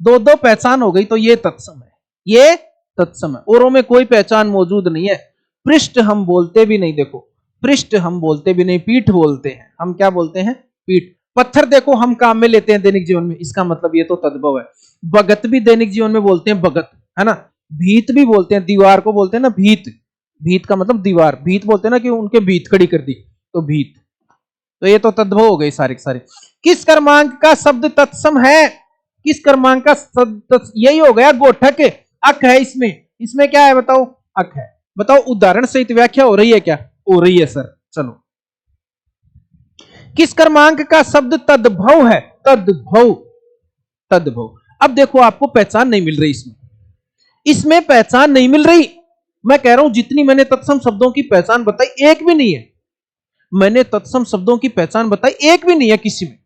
दो दो पहचान हो गई, तो ये तत्सम है, ये तत्सम है। औरों में कोई पहचान मौजूद नहीं है। पृष्ठ हम बोलते भी नहीं, देखो पृष्ठ हम बोलते भी नहीं, पीठ बोलते हैं हम। क्या बोलते हैं, पीठ। पत्थर देखो हम काम में लेते हैं दैनिक जीवन में, इसका मतलब ये तो तद्भव है। भगत भी दैनिक जीवन में बोलते हैं, भगत, है ना। भीत भी बोलते हैं, दीवार को बोलते हैं ना भीत, भीत का मतलब दीवार, भीत बोलते हैं ना कि उनके भीत खड़ी कर दी, तो भीत। तो ये तो तद्भव हो गए सारे के सारे। किस क्रमांक का शब्द तत्सम है, किस क्रमांक का शब्द, यही हो गया गोठक, अक है इसमें, इसमें क्या है बताओ, अक है। बताओ उदाहरण सहित व्याख्या हो रही है क्या, हो रही है सर। चलो किस क्रमांक का शब्द तद्भव है, तद्भव, तद्भव। अब देखो आपको पहचान नहीं मिल रही इसमें, इसमें पहचान नहीं मिल रही। मैं कह रहा हूं जितनी मैंने तत्सम शब्दों की पहचान बताई एक भी नहीं है, मैंने तत्सम शब्दों की पहचान बताई एक भी नहीं है किसी में।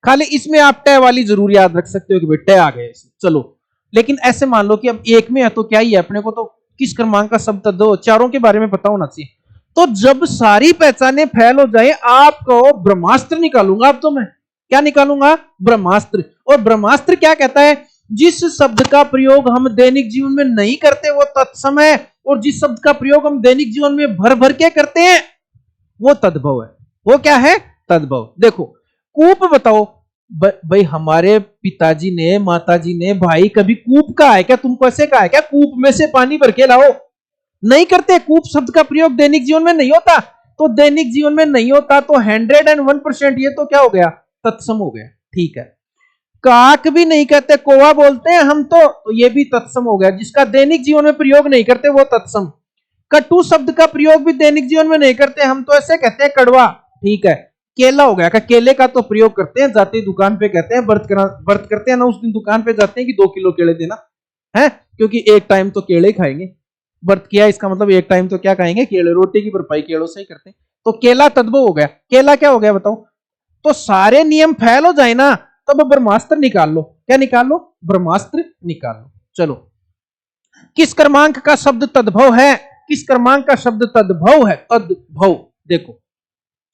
खाली इसमें आप टय वाली जरूर याद रख सकते हो कि भाई टय आ गए इसमें, चलो। लेकिन ऐसे मान लो कि अब एक में है तो क्या ही है, अपने को तो किस क्रमांक का शब्द तद्भव, चारों के बारे में पता होना चाहिए। तो जब सारी पहचानें फैल हो जाए, आपको ब्रह्मास्त्र निकालूंगा। अब तो मैं क्या निकालूंगा, ब्रह्मास्त्र। और ब्रह्मास्त्र क्या कहता है, जिस शब्द का प्रयोग हम दैनिक जीवन में नहीं करते वो तत्सम है, और जिस शब्द का प्रयोग हम दैनिक जीवन में भर भर के करते हैं वो तद्भव है। वो क्या है, तद्भव। देखो कूप बताओ भाई, हमारे पिताजी ने, माताजी ने, भाई कभी कूप कहा है क्या, तुमको ऐसे कहा है क्या, कूप में से पानी भर के लाओ, नहीं करते। कूप शब्द का प्रयोग दैनिक जीवन में नहीं होता, तो दैनिक जीवन में नहीं होता तो 101% ये तो क्या हो गया, तत्सम हो गया। ठीक है, काक भी नहीं कहते, कोवा बोलते हैं हम तो ये भी तत्सम हो गया। जिसका दैनिक जीवन में प्रयोग नहीं करते वो तत्सम। कटु शब्द का प्रयोग भी दैनिक जीवन में नहीं करते, हम तो ऐसे कहते हैं कड़वा। ठीक है, केला हो गया, केले का तो प्रयोग करते हैं, जाते दुकान पे कहते हैं, व्रत करते हैं ना उस दिन दुकान पे जाते हैं कि 2 किलो केले देना है, क्योंकि एक टाइम तो केले खाएंगे, व्रत किया इसका मतलब एक टाइम तो क्या खाएंगे, केले, रोटी की भरपाई केलों से ही करते हैं। तो केला तद्भव हो गया। केला क्या हो गया बताओ, तो सारे नियम फैल हो जाए ना, तब तो ब्रह्मास्त्र निकाल लो। क्या निकाल लो, ब्रह्मास्त्र निकाल लो। चलो किस क्रमांक का शब्द तद्भव है, किस क्रमांक का शब्द तद्भव है, तद्भव। देखो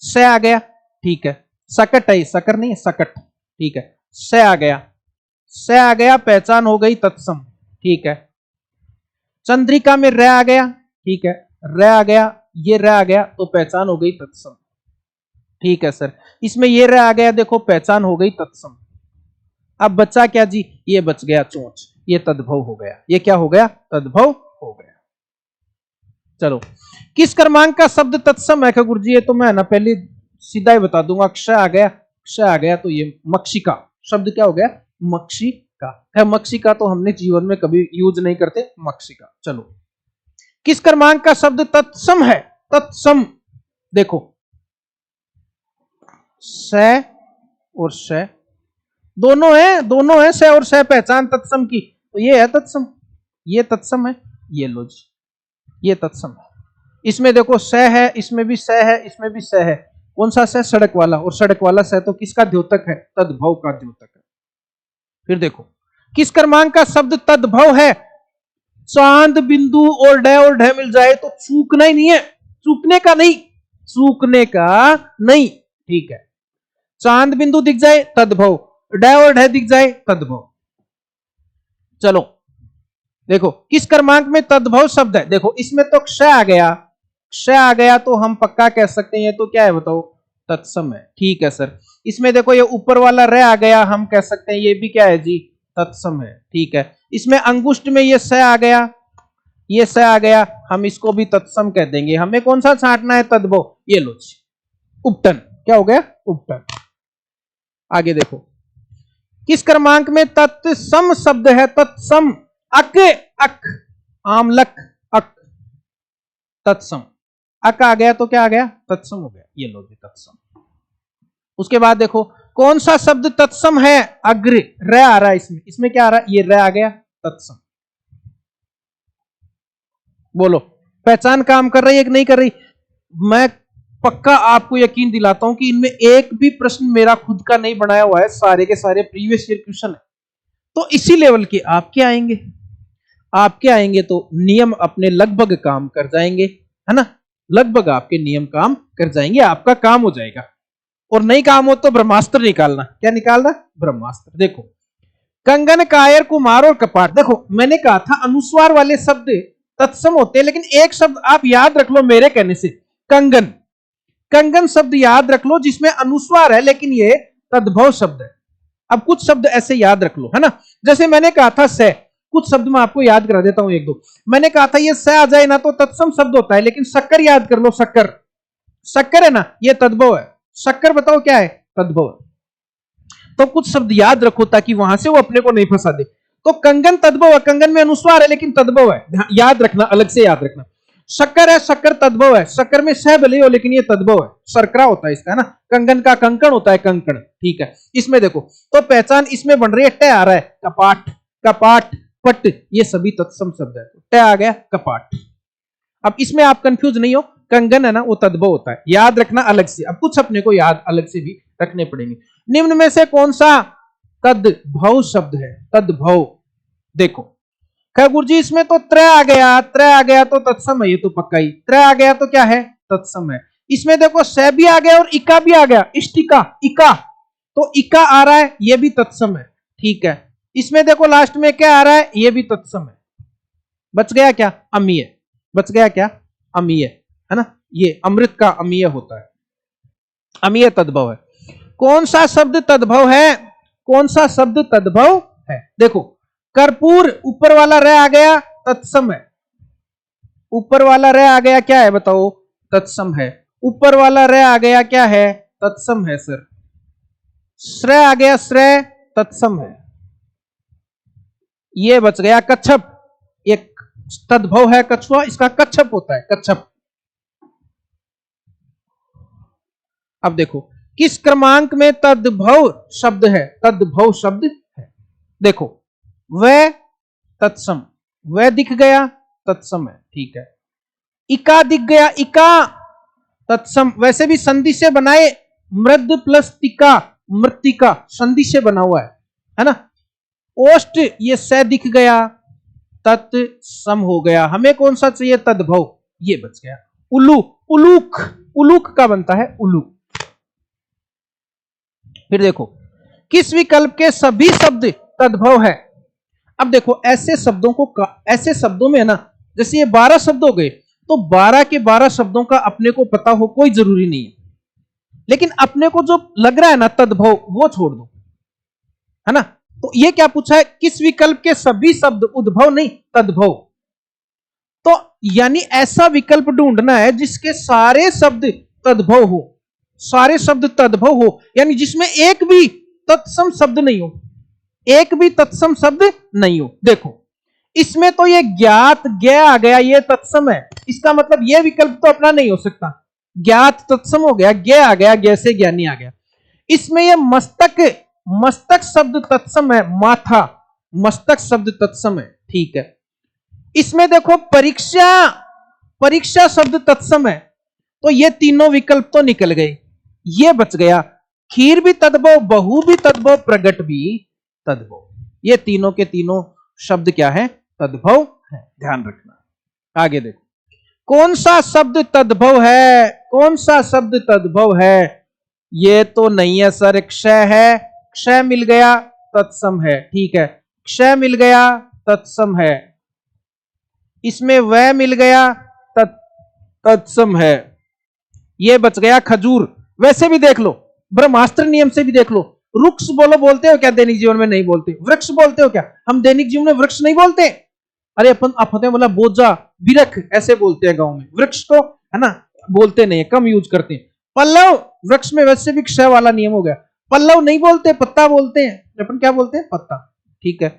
स आ गया, ठीक है, सकट है, सकर नहीं है, सकट। ठीक है, स आ गया, स आ गया, पहचान हो गई तत्सम। ठीक है, चंद्रिका में र आ गया, ठीक है, र आ गया, ये र आ गया तो पहचान हो गई तत्सम। ठीक है सर, इसमें ये र आ गया, देखो पहचान हो गई तत्सम। अब बच्चा क्या जी, ये बच गया चोंच, ये तद्भव हो गया। ये क्या हो गया, तद्भव हो गया। चलो किस क्रमांक का शब्द तत्सम है गुरु जी, ये तो मैं ना पहले सीधा ही बता दूंगा। क्ष आ गया, क्ष आ गया तो ये मक्षिका शब्द क्या हो गया, मक्षिका है। मक्षिका तो हमने जीवन में कभी यूज नहीं करते, मक्षिका। चलो किस क्रमांक का शब्द तत्सम है, तत्सम। देखो स और श दोनों है, दोनों है, स और स पहचान तत्सम की, तो ये है तत्सम, ये तत्सम है। ये लो जी, ये तत्सम है। इसमें देखो स है, इसमें भी स है, इसमें भी स है। कौन सा स, सड़क वाला, और सड़क वाला स तो किसका द्योतक है, तद्भव का द्योतक है। फिर देखो किस क्रमांक का शब्द तद्भव है, चांद बिंदु और ढ मिल जाए तो चूकना ही नहीं है, चूकने का नहीं, चूकने का नहीं। ठीक है, चांद बिंदु दिख जाए तद्भव, ड और ढ दिख जाए तद्भव। चलो देखो किस क्रमांक में तद्भव शब्द है, देखो इसमें तो क्ष आ गया, क्ष आ गया तो हम पक्का कह सकते हैं ये तो क्या है बताओ, तत्सम है। ठीक है सर, इसमें देखो ये ऊपर वाला र आ गया, हम कह सकते हैं ये भी क्या है जी, तत्सम है। ठीक है, इसमें अंगुष्ठ में ये स आ गया, ये स आ गया, हम इसको भी तत्सम कह देंगे। हमें कौन सा छांटना है, तद्भव। ये लो उपटन, क्या हो गया, उपटन। आगे देखो किस क्रमांक में तत्सम शब्द है? तत्सम अक अक आमलक अक तत्सम अक आ गया तो क्या आ गया? तत्सम हो गया। ये लो जी तत्सम। उसके बाद देखो कौन सा शब्द तत्सम है? अग्र र आ रहा है इसमें। इसमें क्या आ रहा है? ये र आ गया तत्सम। बोलो पहचान काम कर रही है कि नहीं कर रही? मैं पक्का आपको यकीन दिलाता हूं कि इनमें एक भी प्रश्न मेरा खुद का नहीं बनाया हुआ है, सारे के सारे प्रीवियस ईयर क्वेश्चन है। तो इसी लेवल के आपके आएंगे। आपके आएंगे तो नियम अपने लगभग काम कर जाएंगे, है ना? लगभग आपके नियम काम कर जाएंगे, आपका काम हो जाएगा। और नहीं काम हो तो ब्रह्मास्त्र निकालना। क्या निकालना? ब्रह्मास्त्र। देखो कंगन, कायर, कुमार और कपाट। देखो मैंने कहा था अनुस्वार वाले शब्द तत्सम होते हैं, लेकिन एक शब्द आप याद रख लो मेरे कहने से, कंगन। कंगन शब्द याद रख लो जिसमें अनुस्वार है लेकिन ये तद्भव शब्द है। अब कुछ शब्द ऐसे याद रख लो, है ना? जैसे मैंने कहा था स, कुछ शब्द मैं आपको याद करा देता हूं एक दो। मैंने कहा था ये स आ जाए ना तो तत्सम शब्द होता है, लेकिन शक्कर याद कर लो। शक्कर, शक्कर है ना, ये तद्भव है। शक्कर बताओ क्या है? तद्भव है। तो कुछ शब्द याद रखो ताकि वहां से वो अपने को नहीं फंसा दे। तो कंगन तद्भव है, कंगन में अनुस्वार है लेकिन तद्भव है, याद रखना, अलग से याद रखना। शक्कर है, शक्कर तद्भव है, शक्कर में सह भले हो लेकिन ये तद्भव है, सरकरा होता है इसका, है ना? कंगन का कंकण होता है, कंकण। ठीक है, इसमें देखो तो पहचान इसमें बन रही है, ट आ रहा है, कपाट, कपाट, पट, ये सभी तत्सम शब्द है। ट आ गया कपाट। अब इसमें आप कंफ्यूज नहीं हो, कंगन है ना वो तद्भव होता है, याद रखना अलग से। अब कुछ अपने को याद अलग से भी रखने पड़ेंगे। निम्न में से कौन सा तद्भव शब्द है? तद्भव। देखो गुरु जी इसमें तो त्र आ गया, त्र आ गया तो तत्सम है, ये तो पक्का ही। त्र आ गया तो क्या है? तत्सम है। इसमें देखो स भी आ गया और इका भी आ गया, इष्टिका, इका, तो इका आ रहा है, ये भी तत्सम है। ठीक है, इसमें देखो लास्ट में क्या आ रहा है? ये भी तत्सम है। बच गया क्या? अमीय। बच गया क्या? अमीय, है ना? ये अमृत का अमीय होता है, अमीय तद्भव है। कौन सा शब्द तद्भव है? कौन सा शब्द तद्भव है? देखो कर्पूर, ऊपर वाला र आ गया, तत्सम है। ऊपर वाला र आ गया, क्या है बताओ? तत्सम है। ऊपर वाला र आ गया, क्या है? तत्सम है सर। श्र आ गया, श्रेय, तत्सम है। ये बच गया कच्छप, एक तद्भव है कछुआ, इसका कच्छप होता है, कच्छप। अब देखो किस क्रमांक में तद्भव शब्द है? तद्भव शब्द है। देखो वह तत्सम, वह दिख गया, तत्सम है। ठीक है, इका दिख गया, इका तत्सम। वैसे भी संधि से बनाए, मृद प्लस तिका, मृतिका, संधि से बना हुआ है ना? ओष्ट, ये स दिख गया, तत्सम हो गया। हमें कौन सा चाहिए? तद्भव, ये बच गया। उल्लू, उलूक, उलूक का बनता है उल्लू। फिर देखो किस विकल्प के सभी शब्द तद्भव है? अब देखो ऐसे शब्दों को, ऐसे शब्दों में है ना, जैसे ये 12 शब्द हो गए, तो 12 के 12 शब्दों का अपने को पता हो कोई जरूरी नहीं है, लेकिन अपने को जो लग रहा है ना तद्भव, वो छोड़ दो, है ना? तो ये क्या पूछा है? किस विकल्प के सभी शब्द, उद्भव नहीं, तद्भव। तो यानी ऐसा विकल्प ढूंढना है जिसके सारे शब्द तद्भव हो, सारे शब्द तद्भव हो, यानी जिसमें एक भी तत्सम शब्द नहीं हो, एक भी तत्सम शब्द नहीं हो। देखो इसमें तो ये ज्ञात ज्ञ आ गया, ये तत्सम है, इसका मतलब ये विकल्प तो अपना नहीं हो सकता। ज्ञात तत्सम हो गया, ज्ञ आ गया, ज्ञ से ज्ञानी आ गया। इसमें ये मस्तक, मस्तक शब्द तत्सम है, माथा, मस्तक शब्द तत्सम है। ठीक है, इसमें देखो परीक्षा, परीक्षा शब्द तत्सम है, तो ये तीनों विकल्प तो निकल गए, ये बच गया। खीर भी तद्भव, बहु भी तद्भव, प्रगट भी तद्भव। ये तीनों के तीनों शब्द क्या है? तद्भव है, ध्यान रखना। आगे देखो कौन सा शब्द तद्भव है? कौन सा शब्द तद्भव है? ये तो नहीं है सर, क्षय है, क्षय मिल गया, तत्सम है। ठीक है, क्षय मिल गया, तत्सम है। इसमें वह मिल गया, तत्सम है। ये बच गया खजूर। वैसे भी देख लो, ब्रह्मास्त्र नियम से भी देख लो, वृक्ष बोलो, बोलते हो क्या दैनिक जीवन में? नहीं बोलते। वृक्ष बोलते हो क्या? हम दैनिक जीवन में वृक्ष नहीं बोलते। अरे अपन अपने बोला बोझा, बिरख, ऐसे बोलते हैं गांव में। वृक्ष तो है ना बोलते नहीं, कम यूज करते हैं। पल्लव, वृक्ष में वैसे भी क्षय वाला नियम हो गया। पल्लव नहीं बोलते, पत्ता बोलते हैं, अपन क्या बोलते हैं, पत्ता। ठीक है,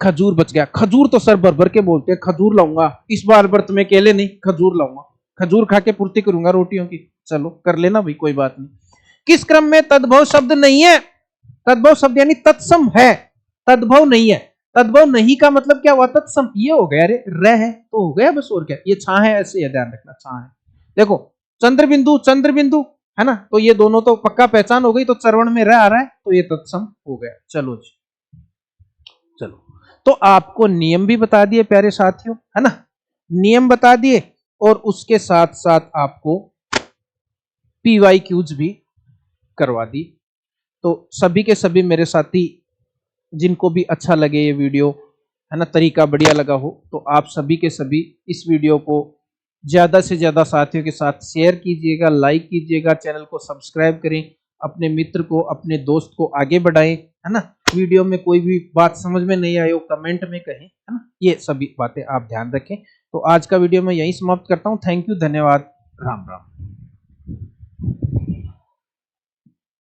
खजूर बच गया, खजूर तो सर भर भर के बोलते हैं, खजूर लाऊंगा इस बार व्रत में, केले नहीं, खजूर लाऊंगा, खजूर खा के पूर्ति करूंगा रोटियों की। चलो कर लेना भाई, कोई बात नहीं। किस क्रम में तद्भव शब्द नहीं है? तद्भव शब्द यानी तत्सम है, तद्भव नहीं है। तद्भव नहीं का मतलब क्या हुआ, तत्सम। ये हो गया, अरे र है तो हो गया बस, और क्या। ये छा है, ऐसे ये ध्यान रखना, छा है। देखो चंद्र बिंदु, चंद्र बिंदु है ना, तो ये दोनों तो पक्का पहचान हो गई, तो चरवण में रह आ रहा है, तो ये तत्सम हो गया। चलो जी, चलो तो आपको नियम भी बता दिए प्यारे साथियों, है ना, नियम बता दिए, और उसके साथ साथ आपको PYQs भी करवा दी। तो सभी के सभी मेरे साथी जिनको भी अच्छा लगे ये वीडियो, है ना, तरीका बढ़िया लगा हो, तो आप सभी के सभी इस वीडियो को ज्यादा से ज्यादा साथियों के साथ शेयर कीजिएगा, लाइक कीजिएगा, चैनल को सब्सक्राइब करें, अपने मित्र को, अपने दोस्त को आगे बढ़ाएं, है ना। वीडियो में कोई भी बात समझ में नहीं आई हो कमेंट में कहें, है ना, ये सभी बातें आप ध्यान रखें। तो आज का वीडियो मैं यहीं समाप्त करता हूं। थैंक यू, धन्यवाद, राम राम।